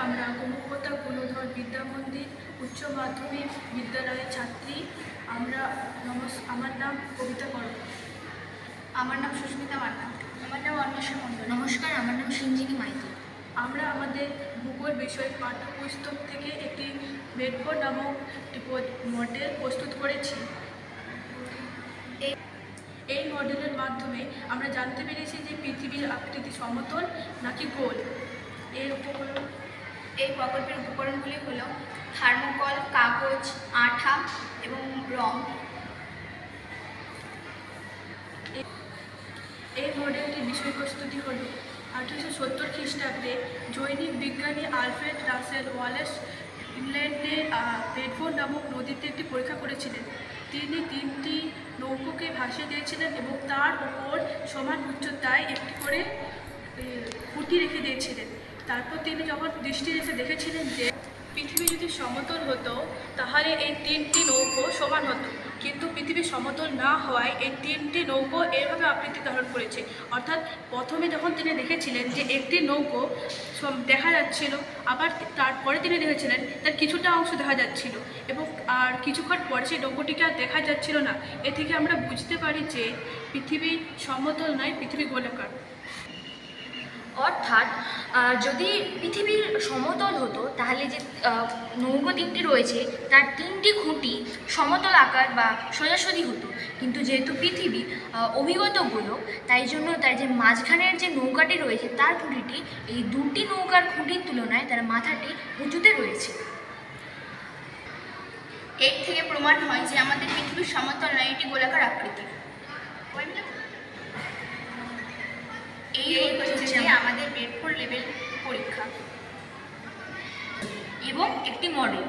আমরা গণপতা গুণধর বিদ্যা মন্দির উচ্চ মাধ্যমিক বিদ্যালয়ের ছাত্রী। আমার নাম কবিতা কর। আমার নাম সুস্মিতা মান্না। আমার নাম অন্বেষা মণ্ডল। নমস্কার, আমার নাম সঞ্জিনী মাইতি। আমরা আমাদের ভূগোল বিষয় পাঠ্যপুস্তক থেকে একটি বেডফোর্ড নামক মডেল প্রস্তুত করেছি। এই মডেলের মাধ্যমে আমরা জানতে পেরেছি যে পৃথিবীর আকৃতি সমতল নাকি গোল। এই প্রকল্পের উপকরণগুলি হল থার্মোকল, কাগজ, আঠা এবং রং। এই মডেলটির বিষয়বস্তুটি হল 1870 খ্রিস্টাব্দে জৈনিক বিজ্ঞানী আলফ্রেড রাসেল ওয়ালেস ইংল্যান্ডের বেডফোর্ড নামক নদীতে একটি পরীক্ষা করেছিলেন। তিনি 3টি নৌকোকে ভাসিয়ে দিয়েছিলেন এবং তার উপর সমান উচ্চতায় একটি করে খুঁটি রেখে দিয়েছিলেন। তারপর তিনি যখন দৃষ্টি রেখে দেখেছিলেন যে পৃথিবী যদি সমতল হতো তাহলে এই 3টি নৌকো সমান হতো, কিন্তু পৃথিবী সমতল না হওয়ায় এই 3টি নৌকো এভাবে আকৃতি ধারণ করেছে। অর্থাৎ প্রথমে যখন তিনি দেখেছিলেন যে একটি নৌকো দেখা যাচ্ছিল, আবার তারপরে তিনি দেখেছিলেন তার কিছুটা অংশ দেখা যাচ্ছিল এবং আর কিছুক্ষণ পরে সেই নৌকোটিকে আর দেখা যাচ্ছিল না। এ থেকে আমরা বুঝতে পারি যে পৃথিবী সমতল নয়, পৃথিবী গোলাকার। অর্থাৎ যদি পৃথিবীর সমতল হতো তাহলে যে নৌকো 3টি রয়েছে তার 3টি খুঁটি সমতল আকার বা সোজাসুজি হতো, কিন্তু যেহেতু পৃথিবী অভিগত গোলক তাই জন্য তার যে মাঝখানের যে নৌকাটি রয়েছে তার খুঁটিটি এই 2টি নৌকার খুঁটির তুলনায় তার মাথাটি উঁচুতে রয়েছে। এর থেকে প্রমাণ হয় যে আমাদের পৃথিবীর সমতল নয়, এটি গোলাকার আকৃতি। এই হচ্ছে আমাদের বেডফোর্ড লেভেল পরীক্ষা এবং একটি মডেল।